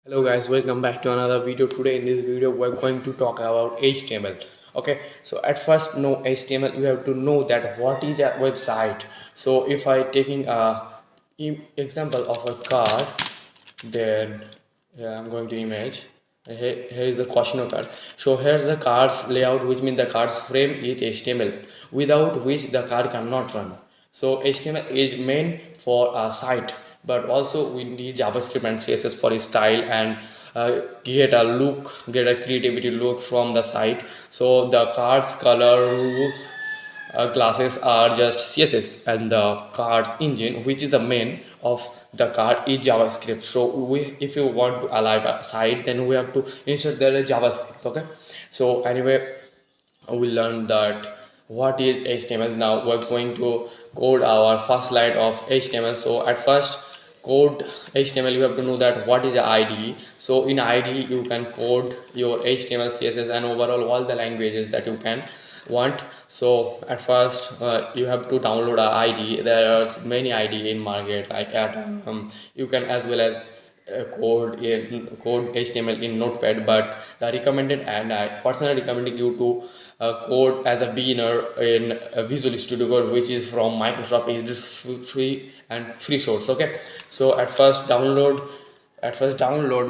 Hello guys, welcome back to another video. Today in this video we're going to talk about HTML. Okay, so at first know HTML, you have to know that what is a website. So if I taking a example of a card, then I'm going to image. Here is the question card. So here's the card's layout, which means the card's frame is HTML, without which the card cannot run. So HTML is meant for a site, but also we need JavaScript and CSS for style and get a creativity look from the site. So the cards, color, roofs, classes are just CSS, and the cards engine, which is the main of the card, is JavaScript. So if you want to align a site, then we have to insert there a JavaScript. Okay, so anyway, we learned that what is HTML. Now we're going to code our first line of HTML. So at first code HTML, you have to know that what is a IDE. So in IDE you can code your HTML, CSS, and overall all the languages that you can want. So at first you have to download a IDE. There are many IDE in market, like you can as well as code HTML in Notepad, but the recommended, and I personally recommending you to code as a beginner in Visual Studio Code, which is from Microsoft. It is free and free source. Okay, so at first download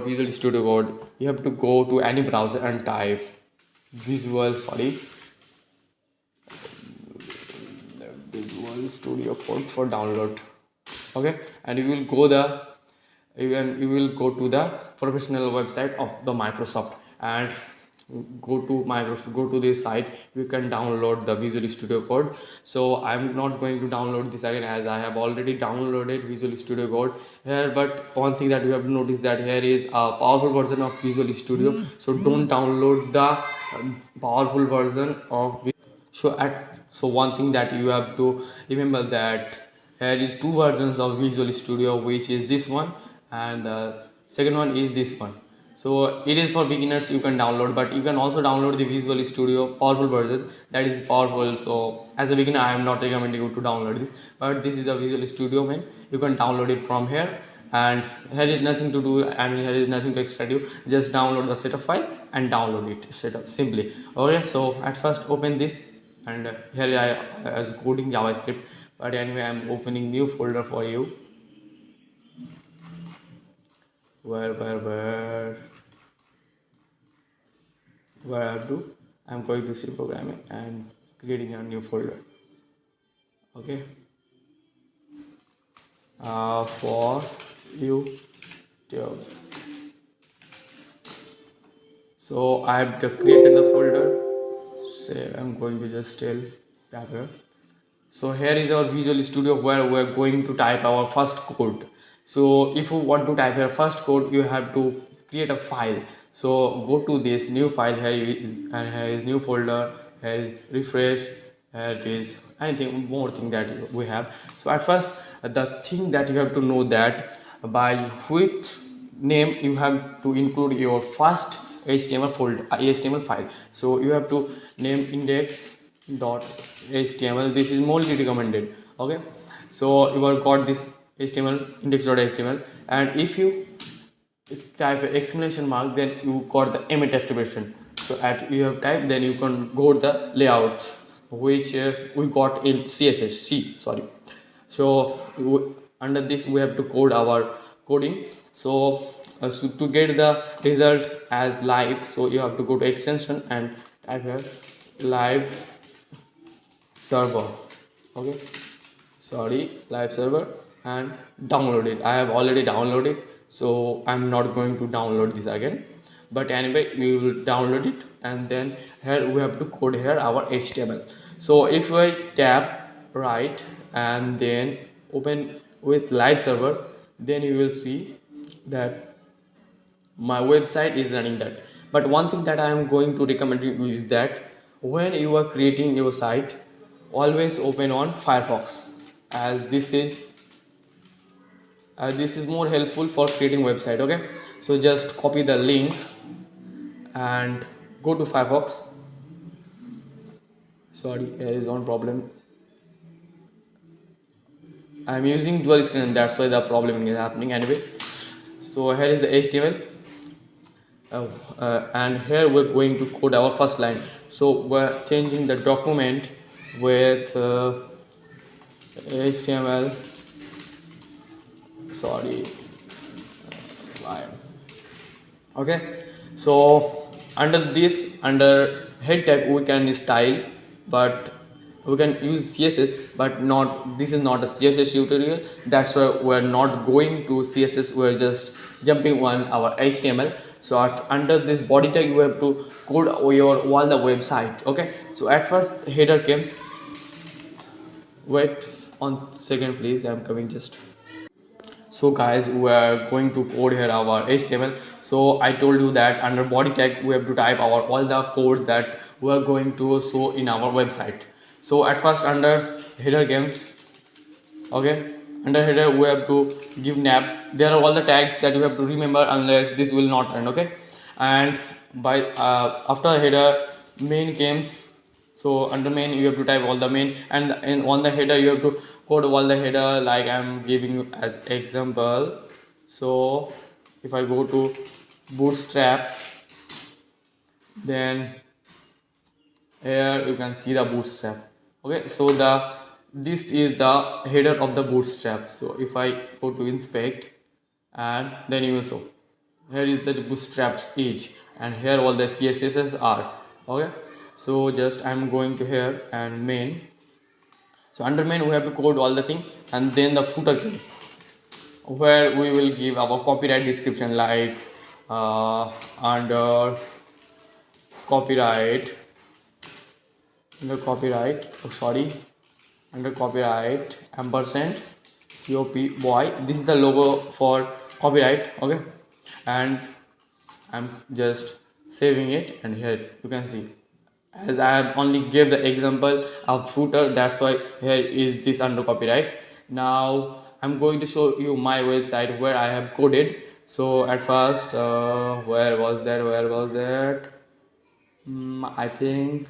Visual Studio Code. You have to go to any browser and type Visual Studio Code for download. Okay, and you will go to the professional website of the Microsoft, and go to this site. You can download the Visual Studio Code. So I'm not going to download this again, as I have already downloaded Visual Studio Code here. But one thing that you have to notice, that here is a powerful version of Visual Studio, so don't download the powerful version of. So one thing that you have to remember, that there is two versions of Visual Studio, which is this one, and the second one is this one. So it is for beginners, you can download, but you can also download the Visual Studio powerful version, that is powerful. So as a beginner, I am not recommending you to download this, but this is a Visual Studio, man. You can download it from here, and here is nothing to do. I mean, here is nothing to extract. You just download the setup file and download it setup simply. Okay, so at first open this, and here I was coding JavaScript, but anyway I'm opening new folder for you. Where I have to, I'm going to C programming and creating a new folder. Okay, for you too. So I have created the folder. Say I'm going to just tell tab here. So here is our Visual Studio, where we're going to type our first code. So if you want to type your first code, you have to create a file. So go to this new file. Here is new folder. Here is refresh. Here is anything more thing that we have. So at first, the thing that you have to know, that by which name you have to include your first HTML folder, HTML file. So you have to name index.html. This is mostly recommended. Okay, so you have got this HTML index.html, and if you type exclamation mark, then you got the emit attribution. So at you have typed, then you can go the layouts, which we got in CSS. Sorry. So under this we have to code our coding. So to get the result as live, so you have to go to extension and type here live server. Okay, sorry, live server, and download it. I have already downloaded, so I'm not going to download this again, but anyway we will download it. And then here we have to code here our HTML. So if I tap right and then open with live server, then you will see that my website is running that. But one thing that I am going to recommend you is that when you are creating your site, always open on Firefox, as this is more helpful for creating website. Okay, so just copy the link and go to Firefox. Sorry, there is one problem. I'm using dual screen, that's why the problem is happening. Anyway, so here is the HTML. and here we're going to code our first line. So we're changing the document with HTML, sorry, why, okay. So under head tag we can style, but we can use CSS, but not, this is not a CSS tutorial, that's why we're not going to CSS, we're just jumping on our HTML. So under this body tag you have to code your all the website, okay. So at first header comes, wait on second please, I'm coming just. So guys, we are going to code here our HTML. So I told you that under body tag we have to type our all the code that we are going to show in our website. So at first under header games, okay, under header we have to give nav, there are all the tags that you have to remember, unless this will not run, okay. And by after header main comes. So under main you have to type all the main, and on the header you have to code all the header, like I'm giving you as example. So if I go to bootstrap, then here you can see the bootstrap, okay. So this is the header of the bootstrap. So if I go to inspect, and then you will show here is the bootstrap page, and here all the CSS are, okay. So just I'm going to here and main. So under main we have to code all the thing, and then the footer comes, where we will give our copyright description, like under copyright, under copyright ampersand copy, this is the logo for copyright, okay. And I'm just saving it, and here you can see, as I have only gave the example of footer, that's why here is this under copyright. Now I'm going to show you my website where I have coded. So at first where was that, I think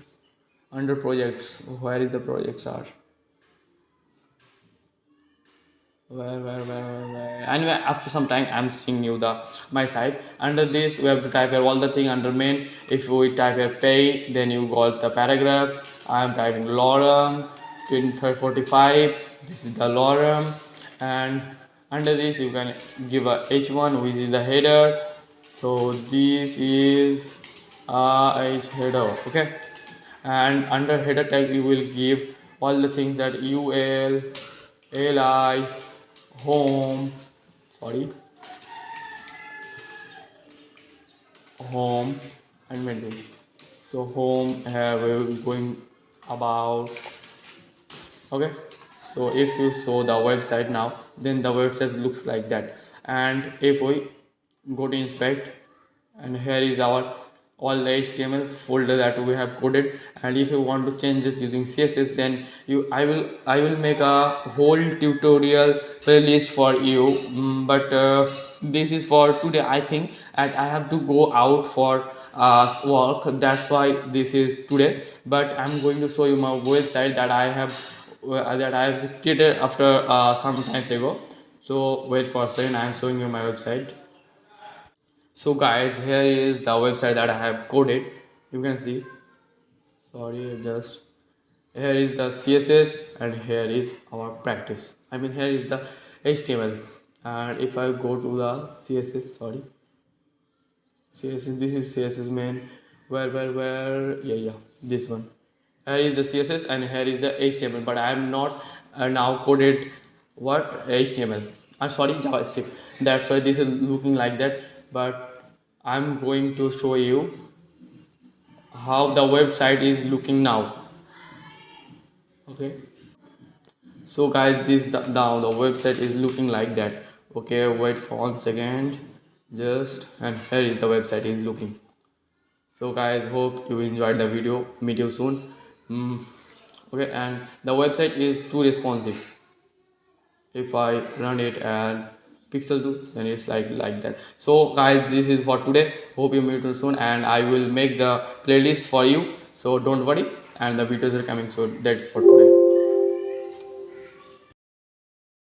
under projects, where is the projects are, where anyway, after some time I'm seeing you the my site. Under this we have to type here all the thing under main. If we type here pay, then you got the paragraph. I'm typing lorem 2345, this is the lorem. And under this you can give a h1, which is the header. So this is h header, okay. And under header tag you will give all the things that ul, li, home, home and maintain. So home we're going about, okay. So if you show the website now, then the website looks like that. And if we go to inspect, and here is our all the HTML folder that we have coded. And if you want to change this using CSS, then I will make a whole tutorial playlist for you. But this is for today, I think, and I have to go out for work, that's why this is today. But I'm going to show you my website that I have created after some times ago. So wait for a second, I am showing you my website. So guys, here is the website that I have coded, you can see, just here is the CSS, and here is our practice, here is the HTML. And if I go to the CSS, this is CSS main, where yeah, this one, here is the CSS, and here is the HTML. But I am not now coded what HTML, JavaScript, that's why this is looking like that. But I'm going to show you how the website is looking now, okay. So guys, this now the website is looking like that, okay. Wait for 1 second, just, and here is the website is looking. So guys, hope you enjoyed the video, meet you soon. Okay, and the website is too responsive. If I run it and pixel 2, then it's like that. So guys, this is for today, hope you meet you soon, and I will make the playlist for you, so don't worry, and the videos are coming soon. That's for today.